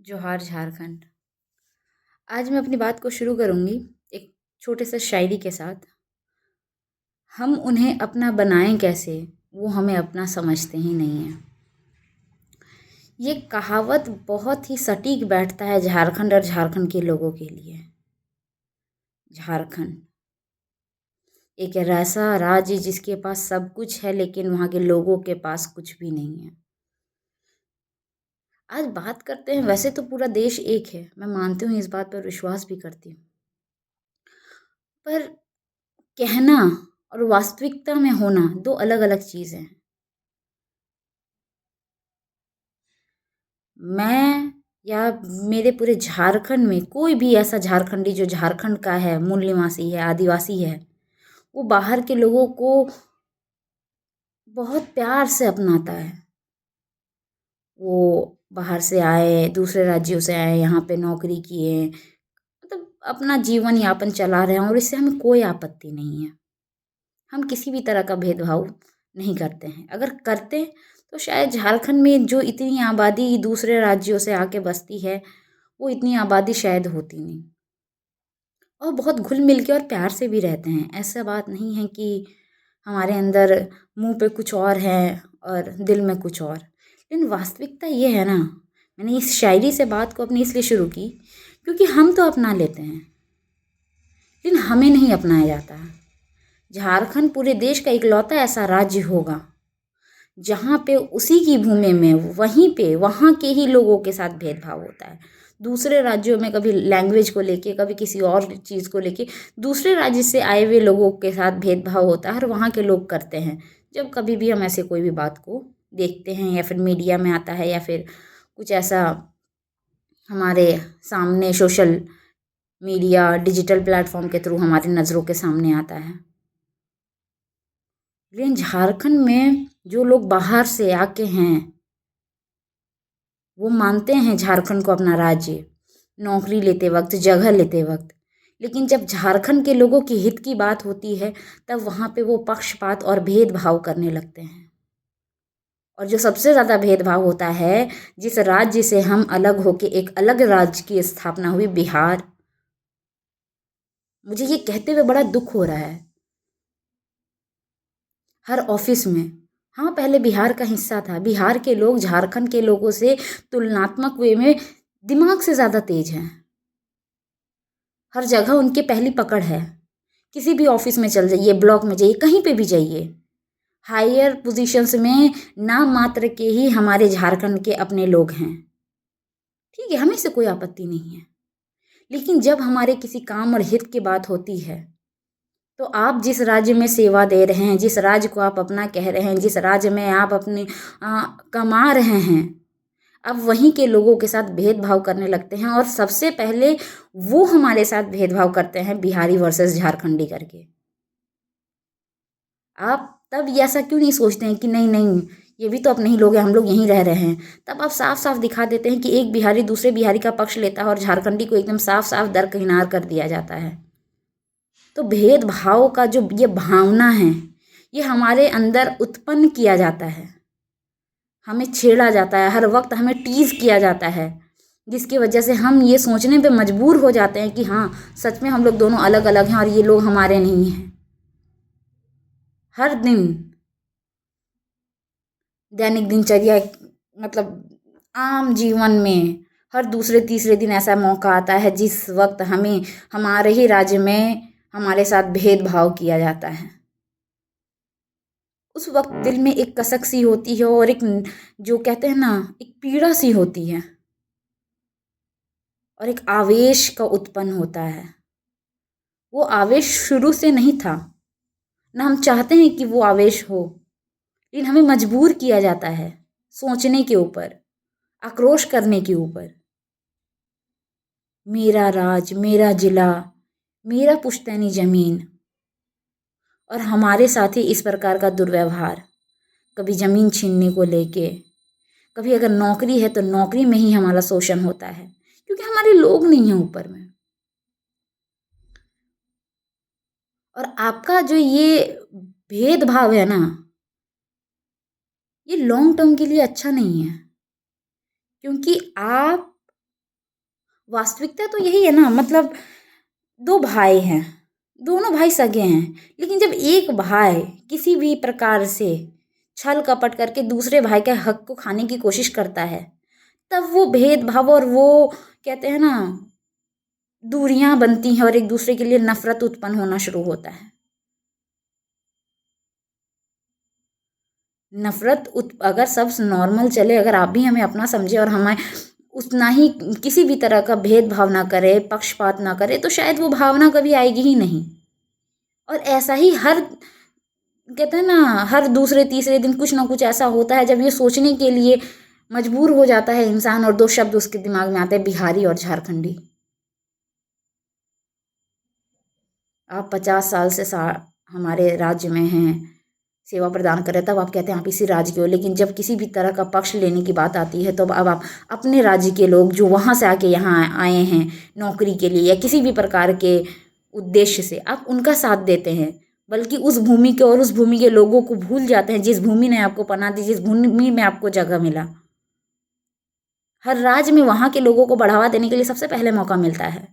जोहार झारखंड। आज मैं अपनी बात को शुरू करूंगी एक छोटे से शायरी के साथ। हम उन्हें अपना बनाएं कैसे, वो हमें अपना समझते ही नहीं है। ये कहावत बहुत ही सटीक बैठता है झारखंड और झारखंड के लोगों के लिए। झारखंड एक ऐसा राज्य जिसके पास सब कुछ है, लेकिन वहाँ के लोगों के पास कुछ भी नहीं है। आज बात करते हैं, वैसे तो पूरा देश एक है, मैं मानती हूँ, इस बात पर विश्वास भी करती हूँ, पर कहना और वास्तविकता में होना दो अलग अलग चीज़ें हैं। मैं या मेरे पूरे झारखंड में कोई भी ऐसा झारखंडी जो झारखंड का है, मूल निवासी है, आदिवासी है, वो बाहर के लोगों को बहुत प्यार से अपनाता है। वो बाहर से आए, दूसरे राज्यों से आए, यहाँ पे नौकरी किए, मतलब अपना जीवन यापन चला रहे हैं, और इससे हमें कोई आपत्ति नहीं है। हम किसी भी तरह का भेदभाव नहीं करते हैं। अगर करते तो शायद झारखंड में जो इतनी आबादी दूसरे राज्यों से आके बसती है, वो इतनी आबादी शायद होती नहीं। और बहुत घुल मिल के और प्यार से भी रहते हैं। ऐसा बात नहीं है कि हमारे अंदर मुंह पे कुछ और है और दिल में कुछ और। लेकिन वास्तविकता ये है ना, मैंने इस शायरी से बात को अपनी इसलिए शुरू की क्योंकि हम तो अपना लेते हैं, लेकिन हमें नहीं अपनाया जाता। झारखंड पूरे देश का इकलौता ऐसा राज्य होगा जहाँ पे उसी की भूमि में, वहीं पे वहाँ के ही लोगों के साथ भेदभाव होता है। दूसरे राज्यों में कभी लैंग्वेज को लेके, कभी किसी और चीज़ को लेके दूसरे राज्य से आए हुए लोगों के साथ भेदभाव होता है, और वहाँ के लोग करते हैं। जब कभी भी हम ऐसे कोई भी बात को देखते हैं, या फिर मीडिया में आता है, या फिर कुछ ऐसा हमारे सामने सोशल मीडिया, डिजिटल प्लेटफॉर्म के थ्रू हमारी नज़रों के सामने आता है। लेकिन झारखंड में जो लोग बाहर से आके हैं, वो मानते हैं झारखंड को अपना राज्य, नौकरी लेते वक्त, जगह लेते वक्त। लेकिन जब झारखंड के लोगों की हित की बात होती है, तब वहाँ पे वो पक्षपात और भेदभाव करने लगते हैं। और जो सबसे ज़्यादा भेदभाव होता है, जिस राज्य से हम अलग होके एक अलग राज्य की स्थापना हुई, बिहार। मुझे ये कहते हुए बड़ा दुख हो रहा है। हर ऑफिस में, हाँ, पहले बिहार का हिस्सा था। बिहार के लोग झारखंड के लोगों से तुलनात्मक वे में दिमाग से ज़्यादा तेज हैं। हर जगह उनके पहली पकड़ है। किसी भी ऑफिस में चल जाइए, ब्लॉक में जाइए, कहीं पे भी जाइए, हायर पोजीशंस में नाम मात्र के ही हमारे झारखंड के अपने लोग हैं। ठीक है, हमें से कोई आपत्ति नहीं है। लेकिन जब हमारे किसी काम और हित की बात होती है, तो आप जिस राज्य में सेवा दे रहे हैं, जिस राज्य को आप अपना कह रहे हैं, जिस राज्य में आप अपने कमा रहे हैं, अब वहीं के लोगों के साथ भेदभाव करने लगते हैं। और सबसे पहले वो हमारे साथ भेदभाव करते हैं, बिहारी वर्सेस झारखंडी करके। आप तब ये ऐसा क्यों नहीं सोचते हैं कि नहीं नहीं, ये भी तो अपने ही लोग हैं, हम लोग यहीं रह रहे हैं। तब आप साफ साफ दिखा देते हैं कि एक बिहारी दूसरे बिहारी का पक्ष लेता है, और झारखंडी को एकदम साफ साफ दरकिनार कर दिया जाता है। तो भेदभाव का जो ये भावना है, ये हमारे अंदर उत्पन्न किया जाता है, हमें छेड़ा जाता है, हर वक्त हमें टीज किया जाता है, जिसकी वजह से हम ये सोचने पे मजबूर हो जाते हैं कि हाँ, सच में हम लोग दोनों अलग अलग हैं और ये लोग हमारे नहीं हैं। हर दिन दैनिक दिनचर्या, मतलब आम जीवन में हर दूसरे तीसरे दिन ऐसा मौका आता है जिस वक्त हमें हमारे ही राज्य में हमारे साथ भेदभाव किया जाता है। उस वक्त दिल में एक कसक सी होती है, और एक, जो कहते हैं ना, एक पीड़ा सी होती है, और एक आवेश का उत्पन्न होता है। वो आवेश शुरू से नहीं था, ना हम चाहते हैं कि वो आवेश हो, लेकिन हमें मजबूर किया जाता है सोचने के ऊपर, आक्रोश करने के ऊपर। मेरा राज, मेरा जिला, मेरा पुश्तैनी जमीन, और हमारे साथ ही इस प्रकार का दुर्व्यवहार, कभी ज़मीन छीनने को लेके, कभी अगर नौकरी है तो नौकरी में ही हमारा शोषण होता है, क्योंकि हमारे लोग नहीं हैं ऊपर में। और आपका जो ये भेदभाव है ना, ये लॉन्ग टर्म के लिए अच्छा नहीं है, क्योंकि आप वास्तविकता तो यही है ना, मतलब दो भाई हैं, दोनों भाई सगे हैं, लेकिन जब एक भाई किसी भी प्रकार से छल कपट करके दूसरे भाई के हक को खाने की कोशिश करता है, तब वो भेदभाव और वो कहते हैं ना दूरियां बनती हैं और एक दूसरे के लिए नफरत उत्पन्न होना शुरू होता है। अगर सब नॉर्मल चले, अगर आप भी हमें अपना समझे और हमें उतना ही किसी भी तरह का भेदभाव ना करे, पक्षपात ना करे, तो शायद वो भावना कभी आएगी ही नहीं। और ऐसा ही हर कहते हैं ना हर दूसरे तीसरे दिन कुछ ना कुछ ऐसा होता है जब ये सोचने के लिए मजबूर हो जाता है इंसान और दो शब्द उसके दिमाग में आते हैं, बिहारी और झारखंडी। आप 50 साल से हमारे राज्य में हैं, सेवा प्रदान कर रहे हैं, तब आप कहते हैं आप इसी राज्य के हो, लेकिन जब किसी भी तरह का पक्ष लेने की बात आती है तो अब आप अपने राज्य के लोग जो वहाँ से आके यहाँ आए हैं नौकरी के लिए या किसी भी प्रकार के उद्देश्य से, आप उनका साथ देते हैं, बल्कि उस भूमि के और उस भूमि के लोगों को भूल जाते हैं जिस भूमि ने आपको पनाह दी, जिस भूमि में आपको जगह मिला। हर राज्य में वहाँ के लोगों को बढ़ावा देने के लिए सबसे पहले मौका मिलता है।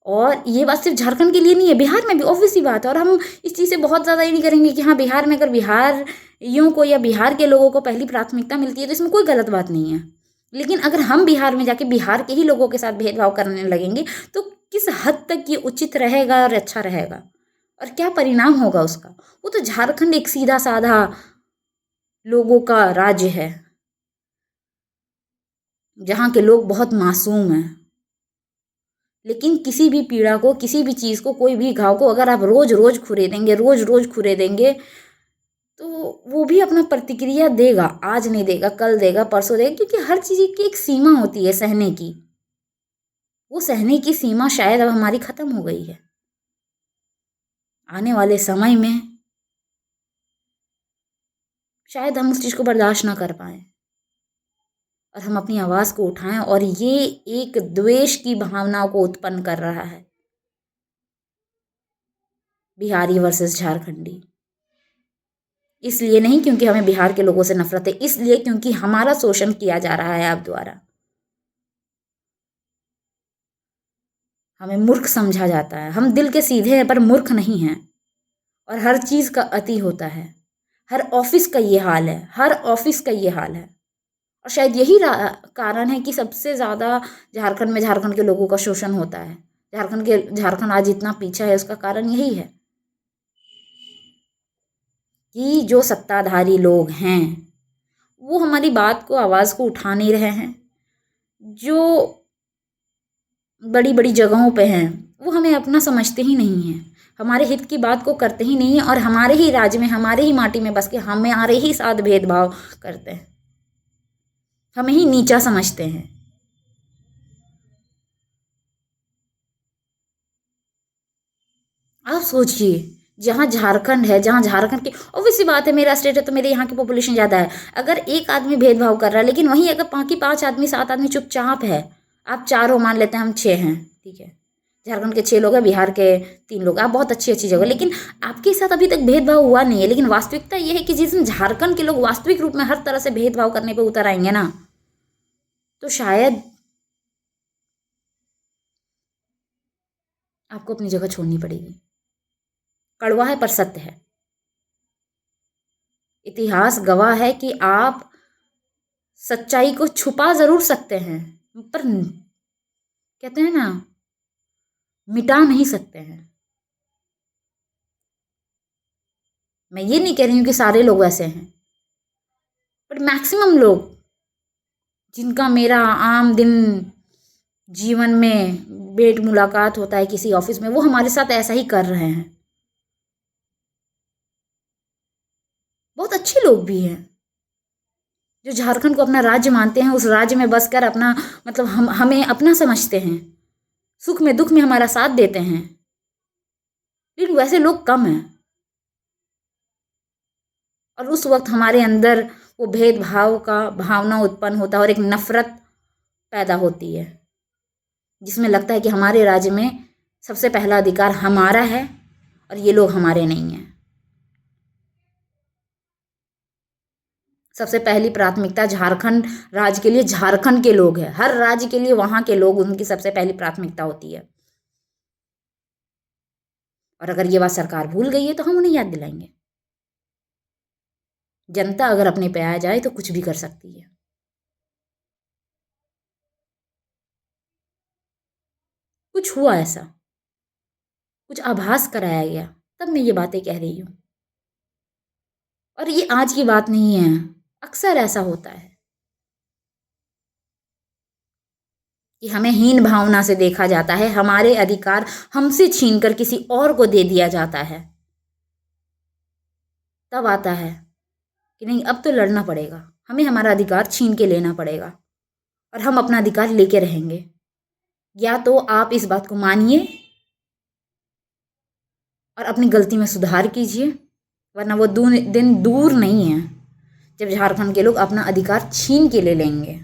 और ये बात सिर्फ झारखंड के लिए नहीं है, बिहार में भी ऑब्वियस सी बात है। और हम इस चीज़ से बहुत ज़्यादा ये नहीं करेंगे कि हाँ बिहार में अगर बिहारियों को या बिहार के लोगों को पहली प्राथमिकता मिलती है तो इसमें कोई गलत बात नहीं है। लेकिन अगर हम बिहार में जाके बिहार के ही लोगों के साथ भेदभाव करने लगेंगे तो किस हद तक ये उचित रहेगा और अच्छा रहेगा और क्या परिणाम होगा उसका। वो तो झारखंड एक सीधा साधा लोगों का राज्य है जहाँ के लोग बहुत मासूम हैं, लेकिन किसी भी पीड़ा को, किसी भी चीज़ को, कोई भी घाव को अगर आप रोज रोज खुरेदेंगे तो वो भी अपना प्रतिक्रिया देगा। आज नहीं देगा, कल देगा, परसों देगा, क्योंकि हर चीज़ की एक सीमा होती है सहने की। वो सहने की सीमा शायद अब हमारी खत्म हो गई है। आने वाले समय में शायद हम उस चीज़ को बर्दाश्त ना कर पाए और हम अपनी आवाज़ को उठाएं, और ये एक द्वेष की भावना को उत्पन्न कर रहा है, बिहारी वर्सेस झारखंडी। इसलिए नहीं क्योंकि हमें बिहार के लोगों से नफरत है, इसलिए क्योंकि हमारा शोषण किया जा रहा है आप द्वारा। हमें मूर्ख समझा जाता है। हम दिल के सीधे हैं पर मूर्ख नहीं हैं। और हर चीज़ का अति होता है। हर ऑफिस का ये हाल है, हर ऑफिस का ये हाल है। और शायद यही कारण है कि सबसे ज़्यादा झारखंड के लोगों का शोषण होता है। झारखंड आज इतना पीछा है, उसका कारण यही है कि जो सत्ताधारी लोग हैं वो हमारी बात को, आवाज़ को उठा नहीं रहे हैं। जो बड़ी बड़ी जगहों पे हैं वो हमें अपना समझते ही नहीं हैं, हमारे हित की बात को करते ही नहीं हैं, और हमारे ही राज्य में, हमारे ही माटी में बस के हमारे ही साथ भेदभाव करते हैं, हमें ही नीचा समझते हैं। आप सोचिए, जहाँ झारखंड है, जहाँ झारखंड की ऑब्वियस सी बात है, मेरा स्टेट है तो मेरे यहाँ की पॉपुलेशन ज़्यादा है। अगर एक आदमी भेदभाव कर रहा है, लेकिन वहीं अगर बाकी 5 आदमी 7 आदमी चुपचाप है, आप चारों मान लेते हैं, हम 6 हैं, ठीक है, झारखंड के 6 लोग हैं, बिहार के 3 लोग, आप बहुत अच्छी अच्छी जगह, लेकिन आपके साथ अभी तक भेदभाव हुआ नहीं है। लेकिन वास्तविकता ये है कि जिस दिन झारखंड के लोग वास्तविक रूप में हर तरह से भेदभाव करने पर उतर आएंगे ना, तो शायद आपको अपनी जगह छोड़नी पड़ेगी। कड़वा है पर सत्य है। इतिहास गवाह है कि आप सच्चाई को छुपा जरूर सकते हैं, पर कहते हैं ना, मिटा नहीं सकते हैं। मैं ये नहीं कह रही हूं कि सारे लोग ऐसे हैं, बट मैक्सिमम लोग जिनका मेरा आम दिन जीवन में भेंट मुलाकात होता है किसी ऑफिस में, वो हमारे साथ ऐसा ही कर रहे हैं। बहुत अच्छे लोग भी हैं जो झारखंड को अपना राज्य मानते हैं, उस राज्य में बसकर अपना मतलब हमें अपना समझते हैं, सुख में दुख में हमारा साथ देते हैं, लेकिन वैसे लोग कम हैं। और उस वक्त हमारे अंदर वो भेदभाव का भावना उत्पन्न होता है और एक नफरत पैदा होती है, जिसमें लगता है कि हमारे राज्य में सबसे पहला अधिकार हमारा है और ये लोग हमारे नहीं हैं। सबसे पहली प्राथमिकता झारखंड राज्य के लिए झारखंड के लोग हैं। हर राज्य के लिए वहां के लोग, उनकी सबसे पहली प्राथमिकता होती है। और अगर ये बात सरकार भूल गई है तो हम उन्हें याद दिलाएंगे। जनता अगर अपने पे आ जाए तो कुछ भी कर सकती है। कुछ हुआ ऐसा, कुछ आभास कराया गया, तब मैं ये बातें कह रही हूं। और ये आज की बात नहीं है, अक्सर ऐसा होता है कि हमें हीन भावना से देखा जाता है, हमारे अधिकार हमसे छीनकर किसी और को दे दिया जाता है। तब आता है कि नहीं, अब तो लड़ना पड़ेगा, हमें हमारा अधिकार छीन के लेना पड़ेगा और हम अपना अधिकार लेके रहेंगे। या तो आप इस बात को मानिए और अपनी गलती में सुधार कीजिए, वरना वो दिन दूर नहीं है जब झारखंड के लोग अपना अधिकार छीन के ले लेंगे।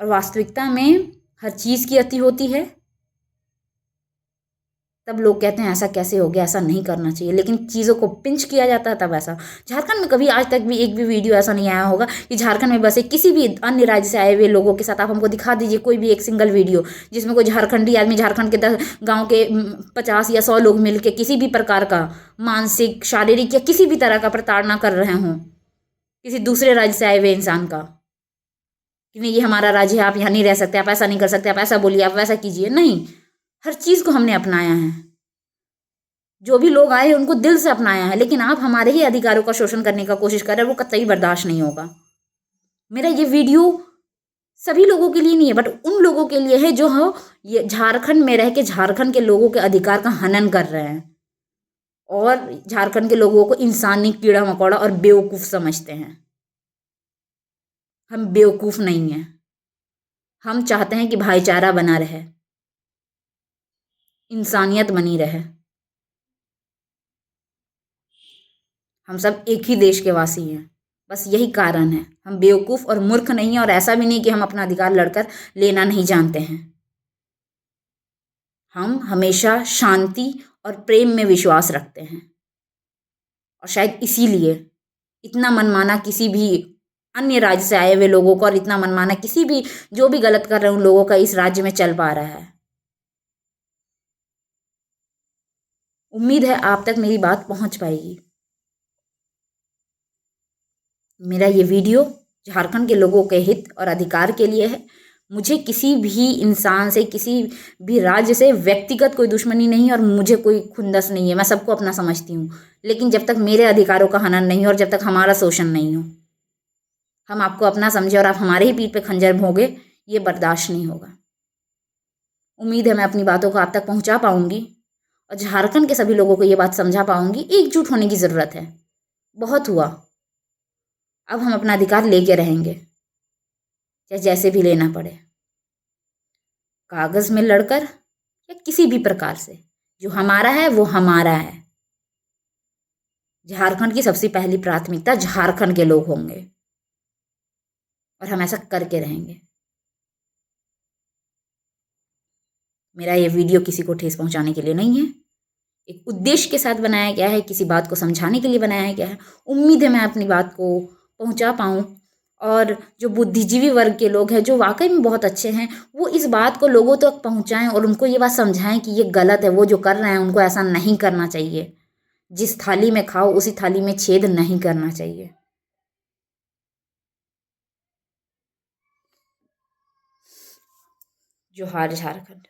और वास्तविकता में हर चीज़ की अति होती है। तब लोग कहते हैं ऐसा कैसे हो गया, ऐसा नहीं करना चाहिए, लेकिन चीज़ों को पिंच किया जाता है तब ऐसा। झारखंड में कभी आज तक भी एक भी वीडियो ऐसा नहीं आया होगा कि झारखंड में बसे किसी भी अन्य राज्य से आए हुए लोगों के साथ आप हमको दिखा दीजिए कोई भी एक सिंगल वीडियो जिसमें कोई झारखंडी आदमी झारखंड के 10 गाँव के 50 या 100 लोग मिल के किसी भी प्रकार का मानसिक, शारीरिक या किसी भी तरह का प्रताड़ना कर रहे हों किसी दूसरे राज्य से आए हुए इंसान का, कि नहीं ये हमारा राज्य है, आप यहाँ नहीं रह सकते, आप ऐसा नहीं कर सकते, आप ऐसा बोलिए, आप वैसा कीजिए। नहीं, हर चीज़ को हमने अपनाया है। जो भी लोग आए उनको दिल से अपनाया है, लेकिन आप हमारे ही अधिकारों का शोषण करने का कोशिश कर रहे हैं, वो कतई बर्दाश्त नहीं होगा। मेरा ये वीडियो सभी लोगों के लिए नहीं है, बट उन लोगों के लिए है जो ये झारखंड में रह के झारखंड के लोगों के अधिकार का हनन कर रहे हैं और झारखंड के लोगों को इंसानी कीड़ा मकोड़ा और बेवकूफ़ समझते हैं। हम बेवकूफ़ नहीं हैं। हम चाहते हैं कि भाईचारा बना रहे, इंसानियत बनी रहे। हम सब एक ही देश के वासी हैं, बस यही कारण है। हम बेवकूफ़ और मूर्ख नहीं हैं और ऐसा भी नहीं कि हम अपना अधिकार लड़कर लेना नहीं जानते हैं। हम हमेशा शांति और प्रेम में विश्वास रखते हैं और शायद इसीलिए इतना मनमाना किसी भी अन्य राज्य से आए हुए लोगों को और इतना मनमाना किसी भी जो भी गलत कर रहे हैं उन लोगों का इस राज्य में चल पा रहा है। उम्मीद है आप तक मेरी बात पहुंच पाएगी। मेरा ये वीडियो झारखंड के लोगों के हित और अधिकार के लिए है। मुझे किसी भी इंसान से, किसी भी राज्य से व्यक्तिगत कोई दुश्मनी नहीं है और मुझे कोई खुंदस नहीं है। मैं सबको अपना समझती हूँ, लेकिन जब तक मेरे अधिकारों का हनन नहीं हो और जब तक हमारा शोषण नहीं हो, हम आपको अपना समझे और आप हमारे ही पीठ पे खंजर भोंगे, ये बर्दाश्त नहीं होगा। उम्मीद है मैं अपनी बातों को आप तक पहुँचा पाऊँगी और झारखंड के सभी लोगों को ये बात समझा पाऊँगी। एकजुट होने की ज़रूरत है। बहुत हुआ, अब हम अपना अधिकार लेके रहेंगे, चाहे जैसे भी लेना पड़े, कागज़ में लड़कर या किसी भी प्रकार से। जो हमारा है वो हमारा है। झारखंड की सबसे पहली प्राथमिकता झारखंड के लोग होंगे और हम ऐसा करके रहेंगे। मेरा ये वीडियो किसी को ठेस पहुंचाने के लिए नहीं है, एक उद्देश्य के साथ बनाया गया है, किसी बात को समझाने के लिए बनाया गया है। उम्मीद है मैं अपनी बात को पहुंचा पाऊँ और जो बुद्धिजीवी वर्ग के लोग हैं जो वाकई में बहुत अच्छे हैं, वो इस बात को लोगों तक पहुंचाएं और उनको ये बात समझाएं कि ये गलत है, वो जो कर रहे हैं उनको ऐसा नहीं करना चाहिए। जिस थाली में खाओ उसी थाली में छेद नहीं करना चाहिए। जोहार झारखंड।